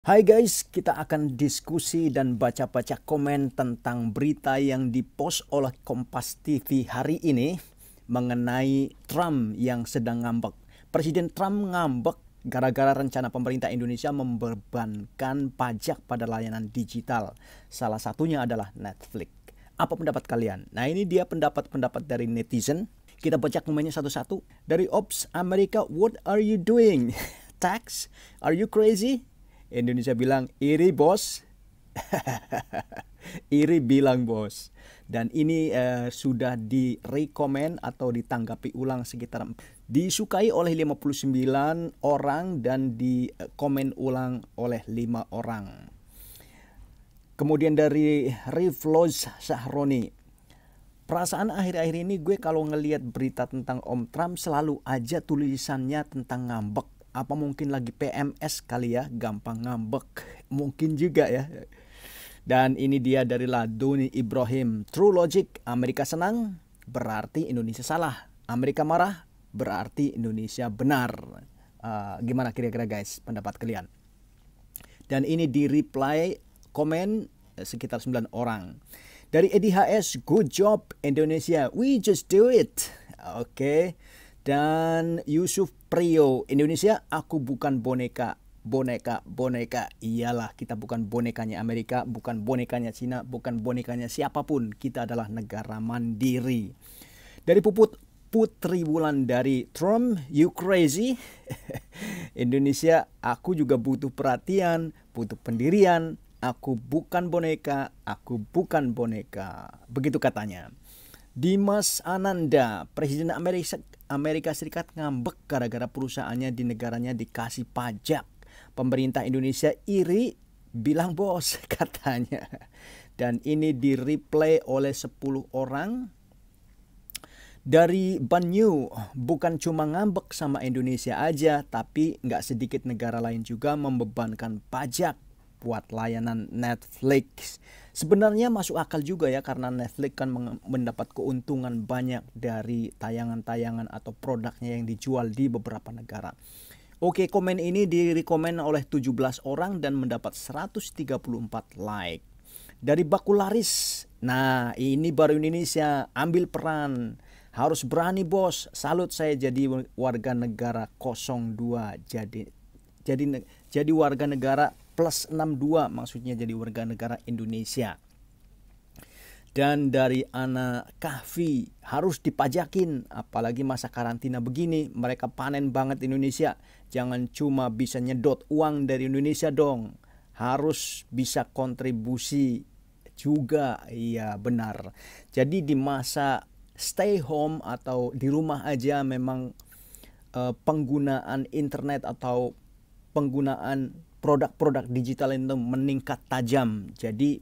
Hai guys, kita akan diskusi dan baca-baca komen tentang berita yang dipost oleh Kompas TV hari ini mengenai Trump yang sedang ngambek. Presiden Trump ngambek gara-gara rencana pemerintah Indonesia membebankan pajak pada layanan digital. Salah satunya adalah Netflix. Apa pendapat kalian? Nah, ini dia pendapat-pendapat dari netizen. Kita baca komennya satu-satu. Dari Ops Amerika, what are you doing? Tax? Are you crazy? Indonesia bilang, iri bos. Iri bilang bos. Dan ini sudah di-recommend atau ditanggapi ulang sekitar disukai oleh 59 orang dan di-komen ulang oleh 5 orang. Kemudian dari Rifloz Sahroni, perasaan akhir-akhir ini gue kalau ngelihat berita tentang Om Trump selalu aja tulisannya tentang ngambek. Apa mungkin lagi PMS kali ya, gampang ngambek. Mungkin juga ya. Dan ini dia dari Laduni Ibrahim. True logic, Amerika senang berarti Indonesia salah. Amerika marah berarti Indonesia benar. Gimana kira-kira guys pendapat kalian? Dan ini di reply komen sekitar 9 orang. Dari Edi HS, good job Indonesia, we just do it. Oke. Dan Yusuf Priyo, Indonesia, aku bukan boneka. Iyalah, kita bukan bonekanya Amerika, bukan bonekanya Cina, bukan bonekanya siapapun. Kita adalah negara mandiri. Dari Putri Wulan dari Trump, you crazy? Indonesia, aku juga butuh perhatian, butuh pendirian. Aku bukan boneka, aku bukan boneka. Begitu katanya. Dimas Ananda, Presiden Amerika Serikat ngambek gara-gara perusahaannya di negaranya dikasih pajak. Pemerintah Indonesia iri, bilang bos, katanya. Dan ini di-replay oleh 10 orang. Dari Banyu, bukan cuma ngambek sama Indonesia aja, tapi nggak sedikit negara lain juga membebankan pajak buat layanan Netflix. Sebenarnya masuk akal juga ya, karena Netflix kan mendapat keuntungan banyak dari tayangan-tayangan atau produknya yang dijual di beberapa negara. Oke, komen ini direkomen oleh 17 orang dan mendapat 134 like. Dari Bakularis, nah ini baru Indonesia, ambil peran. Harus berani bos, salut saya jadi warga negara 02, jadi warga negara plus 62, maksudnya jadi warga negara Indonesia. Dan dari Ana Kahfi, harus dipajakin, apalagi masa karantina begini, mereka panen banget Indonesia. Jangan cuma bisa nyedot uang dari Indonesia dong, harus bisa kontribusi juga. Iya benar. Jadi di masa stay home atau di rumah aja memang penggunaan internet atau penggunaan produk-produk digital itu meningkat tajam. Jadi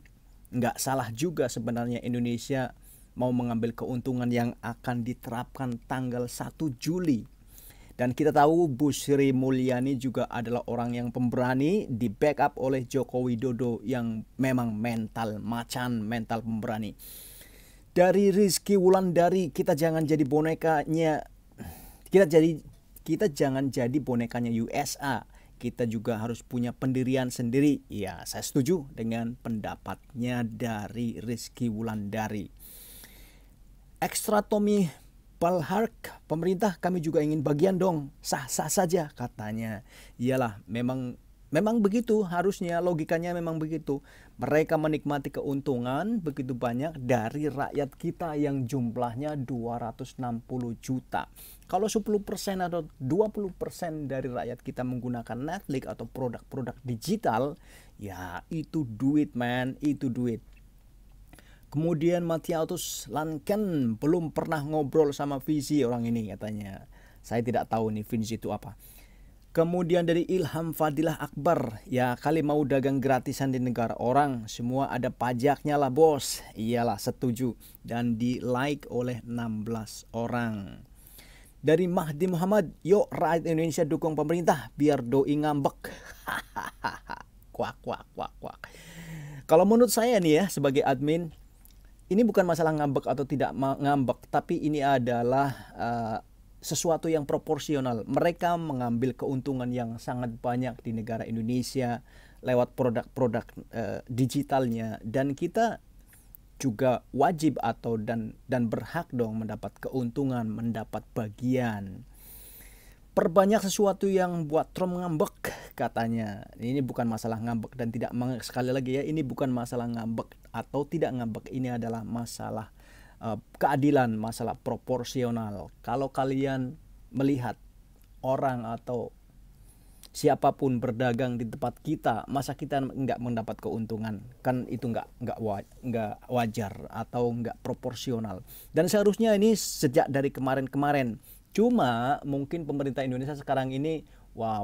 nggak salah juga sebenarnya Indonesia mau mengambil keuntungan yang akan diterapkan tanggal 1 Juli. Dan kita tahu Bu Sri Mulyani juga adalah orang yang pemberani, di backup oleh Joko Widodo yang memang mental macan, mental pemberani. Dari Rizky Wulandari, kita jangan jadi bonekanya, kita jangan jadi bonekanya USA. Kita juga harus punya pendirian sendiri. Ya, saya setuju dengan pendapatnya dari Rizky Wulandari. Ekstra Tommy Balhark, pemerintah kami juga ingin bagian dong. Sah-sah saja katanya. Iyalah, memang begitu harusnya, logikanya memang begitu. Mereka menikmati keuntungan begitu banyak dari rakyat kita yang jumlahnya 260 juta. Kalau 10% atau 20% dari rakyat kita menggunakan Netflix atau produk-produk digital, ya itu duit man, itu duit. Kemudian Matiatus Lanken, belum pernah ngobrol sama Visi orang ini katanya. Saya tidak tahu nih Visi itu apa. Kemudian dari Ilham Fadilah Akbar, ya kali mau dagang gratisan di negara orang, semua ada pajaknya lah bos. Iyalah, setuju. Dan di like oleh 16 orang. Dari Mahdi Muhammad, yuk rakyat Indonesia dukung pemerintah biar doi ngambek. Kuak. Kalau menurut saya nih ya sebagai admin, ini bukan masalah ngambek atau tidak ngambek, tapi ini adalah sesuatu yang proporsional. Mereka mengambil keuntungan yang sangat banyak di negara Indonesia lewat produk-produk digitalnya, dan kita juga wajib atau dan berhak dong mendapat keuntungan, mendapat bagian. Perbanyak sesuatu yang buat Trump ngambek katanya. Ini bukan masalah ngambek dan tidak, sekali lagi ya, ini bukan masalah ngambek atau tidak ngambek, ini adalah masalah keadilan, masalah proporsional. Kalau kalian melihat orang atau siapapun berdagang di tempat kita, masa kita nggak mendapat keuntungan? Kan itu nggak wajar atau nggak proporsional. Dan seharusnya ini sejak dari kemarin-kemarin. Cuma mungkin pemerintah Indonesia sekarang ini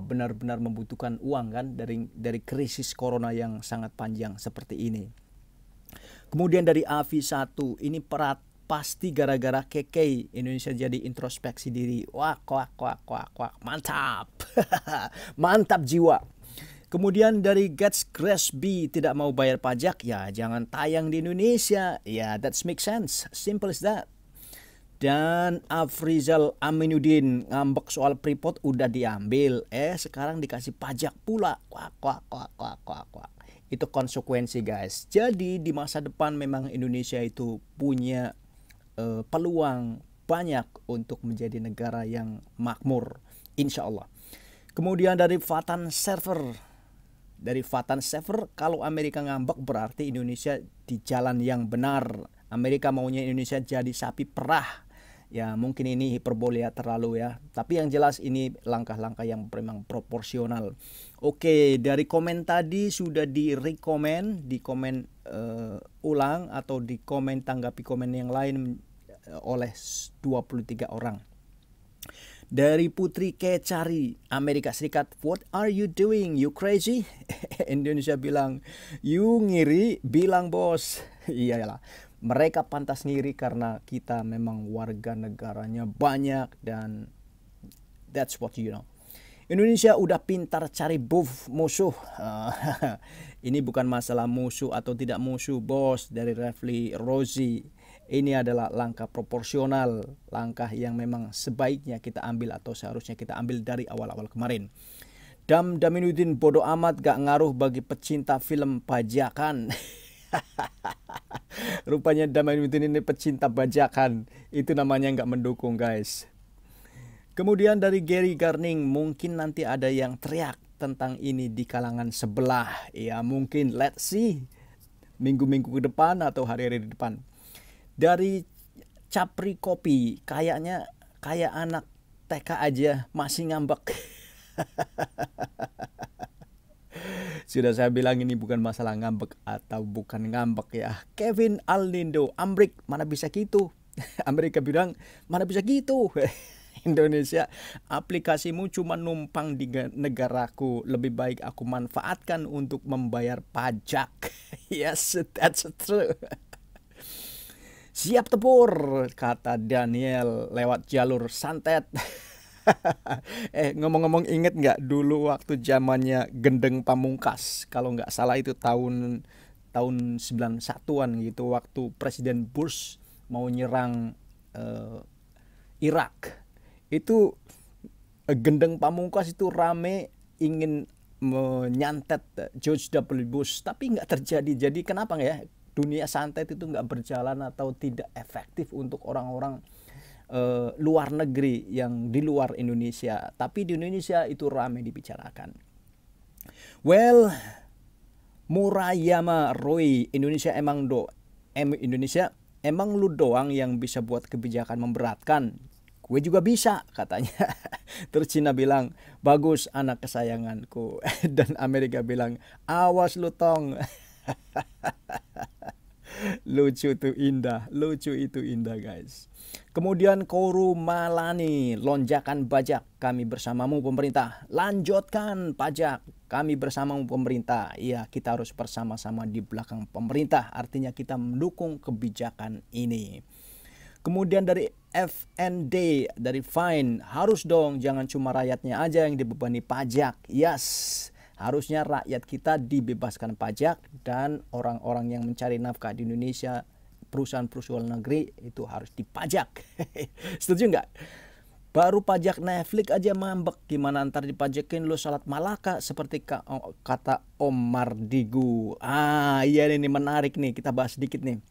benar-benar membutuhkan uang kan, dari krisis corona yang sangat panjang seperti ini. Kemudian dari AV1 ini pasti gara-gara KK Indonesia jadi introspeksi diri. Wah, mantap. Mantap jiwa. Kemudian dari Gets Gresby tidak mau bayar pajak, ya jangan tayang di Indonesia. Ya, that makes sense. Simple as that. Dan Afrizal Aminuddin ngambek soal Freeport udah diambil, sekarang dikasih pajak pula. Itu konsekuensi, guys. Jadi di masa depan memang Indonesia itu punya peluang banyak untuk menjadi negara yang makmur, insya Allah. Kemudian dari Fatan Server, kalau Amerika ngambek berarti Indonesia di jalan yang benar. Amerika maunya Indonesia jadi sapi perah. Ya mungkin ini hiperbolia terlalu ya, tapi yang jelas ini langkah-langkah yang memang proporsional. Oke, dari komen tadi sudah di komen ulang atau di komen tanggapi komen yang lain oleh 23 orang. Dari Putri Kecari, Amerika Serikat, what are you doing, you crazy? Indonesia bilang, you ngiri, bilang bos. Iyalah, mereka pantas ngiri karena kita memang warga negaranya banyak, dan that's what you know. Indonesia udah pintar cari musuh. Ini bukan masalah musuh atau tidak musuh, bos. Dari Refli Rozi, ini adalah langkah proporsional, langkah yang memang sebaiknya kita ambil atau seharusnya kita ambil dari awal-awal kemarin. Daminuddin, bodoh amat, gak ngaruh bagi pecinta film pajakan. Rupanya Daminuddin ini pecinta bajakan, itu namanya nggak mendukung, guys. Kemudian dari Gary Garning, mungkin nanti ada yang teriak tentang ini di kalangan sebelah. Ya mungkin, let's see, minggu-minggu ke depan atau hari-hari di depan. Dari Capri Kopi, kayaknya kayak anak TK aja masih ngambek. Sudah saya bilang ini bukan masalah ngambek atau bukan ngambek ya. Kevin Aldindo, Amrik, mana bisa gitu. Amerika bilang, mana bisa gitu. Indonesia, aplikasimu cuma numpang di negaraku, lebih baik aku manfaatkan untuk membayar pajak. Yes, that's true. Siap tempur, kata Daniel lewat jalur santet. Ngomong-ngomong, inget nggak dulu waktu zamannya Gendeng Pamungkas, kalau nggak salah itu tahun 91-an gitu, waktu Presiden Bush mau nyerang Irak. Itu Gendeng Pamungkas itu rame ingin menyantet George W. Bush, tapi nggak terjadi. Jadi kenapa ya dunia santet itu nggak berjalan atau tidak efektif untuk orang-orang luar negeri yang di luar Indonesia, tapi di Indonesia itu ramai dibicarakan. Well, Murayama Roy, Indonesia emang lu doang yang bisa buat kebijakan memberatkan. Gue juga bisa, katanya. Terus Cina bilang, bagus anak kesayanganku. Dan Amerika bilang, awas lu tong. Lucu itu indah, guys. Kemudian Koru Malani, lonjakan pajak, kami bersamamu pemerintah. Lanjutkan pajak, kami bersamamu pemerintah. Iya, kita harus bersama-sama di belakang pemerintah, artinya kita mendukung kebijakan ini. Kemudian dari FND, dari Fine, harus dong, jangan cuma rakyatnya aja yang dibebani pajak. Yes, harusnya rakyat kita dibebaskan pajak, dan orang-orang yang mencari nafkah di Indonesia, perusahaan-perusahaan negeri itu harus dipajak. Setuju nggak? Baru pajak Netflix aja mambek, gimana ntar dipajakin lu salat malaka seperti kata Om Mardigu. Iya ini menarik nih, kita bahas sedikit nih.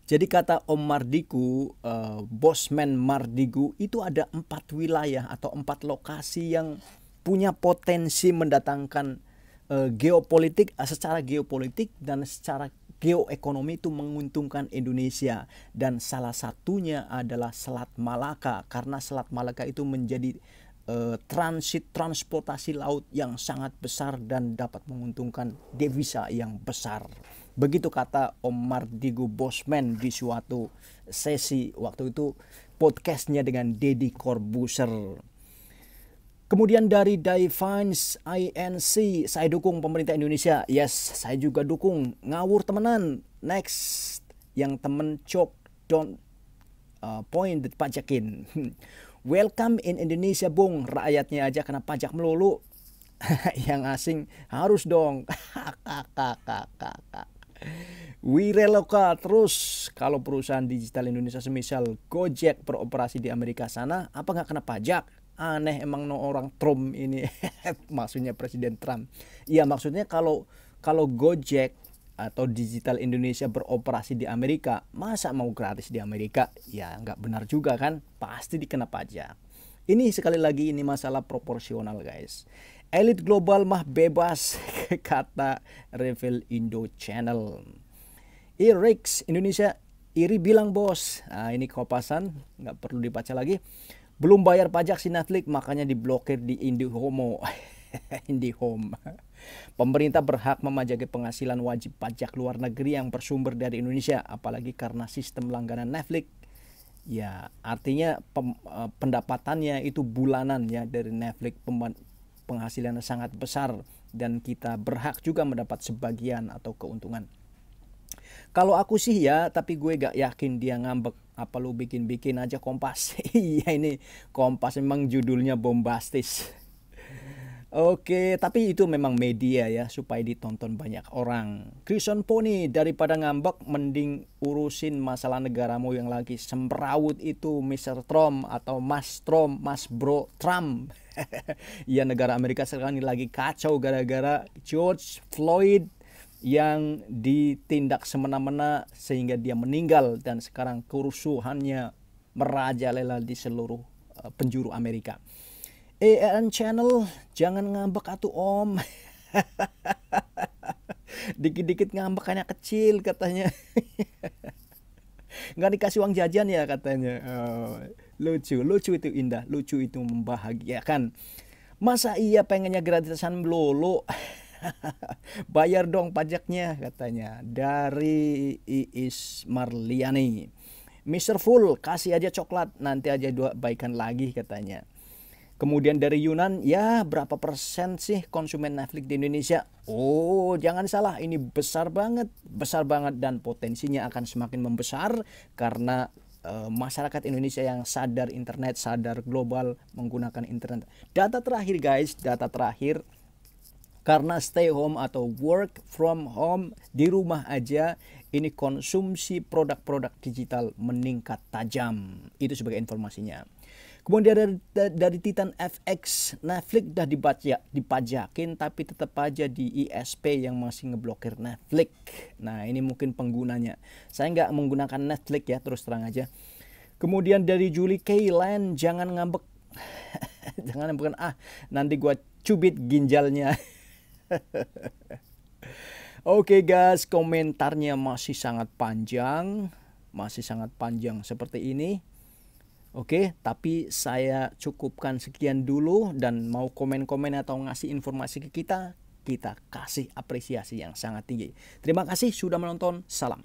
Jadi kata Om Mardigu, Bosman Mardigu, itu ada 4 wilayah atau 4 lokasi yang punya potensi mendatangkan geopolitik, secara geopolitik dan secara geoekonomi itu menguntungkan Indonesia. Dan salah satunya adalah Selat Malaka, karena Selat Malaka itu menjadi transportasi laut yang sangat besar dan dapat menguntungkan devisa yang besar. Begitu kata Om Mardigu Bosman di suatu sesi waktu itu podcastnya dengan Deddy Corbuzier. Kemudian dari Divines INC, saya dukung pemerintah Indonesia. Yes, saya juga dukung. Ngawur temenan. Next, yang temen cok don't point dipajakin. Welcome in Indonesia, Bung. Rakyatnya aja kena pajak melulu. Yang asing harus dong. Wireloka terus. Kalau perusahaan digital Indonesia semisal Gojek beroperasi di Amerika sana, apa nggak kena pajak? Aneh emang orang Trump ini. Maksudnya Presiden Trump. Iya, maksudnya kalau Gojek atau digital Indonesia beroperasi di Amerika, masa mau gratis di Amerika? Ya nggak benar juga kan, pasti dikena pajak. Ini sekali lagi ini masalah proporsional guys. Elit global mah bebas, kata Reveal Indo Channel. Irix Indonesia iri bilang bos. Nah ini kopasan, nggak perlu dibaca lagi. Belum bayar pajak si Netflix, makanya diblokir di IndiHome. IndiHome. Pemerintah berhak memajaki penghasilan wajib pajak luar negeri yang bersumber dari Indonesia, apalagi karena sistem langganan Netflix. Ya, artinya pendapatannya itu bulanan ya dari Netflix, penghasilannya sangat besar dan kita berhak juga mendapat sebagian atau keuntungan. Kalau aku sih ya, tapi gue gak yakin dia ngambek. Apa lu bikin-bikin aja Kompas? Iya ini Kompas memang judulnya bombastis. Oke, tapi itu memang media ya, supaya ditonton banyak orang. Krison Pony, daripada ngambek mending urusin masalah negaramu yang lagi semrawut itu, Mr. Trump atau Mas Trump, Mas Bro Trump. Ya negara Amerika sekarang ini lagi kacau gara-gara George Floyd yang ditindak semena-mena sehingga dia meninggal, dan sekarang kerusuhannya merajalela di seluruh penjuru Amerika. AN Channel, jangan ngambek atuh Om. Dikit-dikit ngambek hanya kecil katanya. Nggak dikasih uang jajan ya katanya. Lucu itu indah, lucu itu membahagiakan. Masa iya pengennya gratisan melulu? Bayar dong pajaknya katanya. Dari Iis Marliani. Mr. Full, kasih aja coklat, nanti aja dua baikan lagi katanya. Kemudian dari Yunan, ya berapa persen sih konsumen Netflix di Indonesia? Oh, jangan salah, ini besar banget dan potensinya akan semakin membesar karena masyarakat Indonesia yang sadar internet, sadar global menggunakan internet. Data terakhir guys, karena stay home atau work from home, di rumah aja, ini konsumsi produk-produk digital meningkat tajam. Itu sebagai informasinya. Kemudian dari Titan FX, Netflix udah dipajakin tapi tetap aja di ISP yang masih ngeblokir Netflix. Nah ini mungkin penggunanya. Saya nggak menggunakan Netflix ya, terus terang aja. Kemudian dari Julie Kaylan, jangan ngambek. Jangan bukan nanti gua cubit ginjalnya. Oke guys, komentarnya masih sangat panjang seperti ini. Oke, tapi saya cukupkan sekian dulu, dan mau komen-komen atau ngasih informasi ke kita kasih apresiasi yang sangat tinggi. Terima kasih sudah menonton. Salam.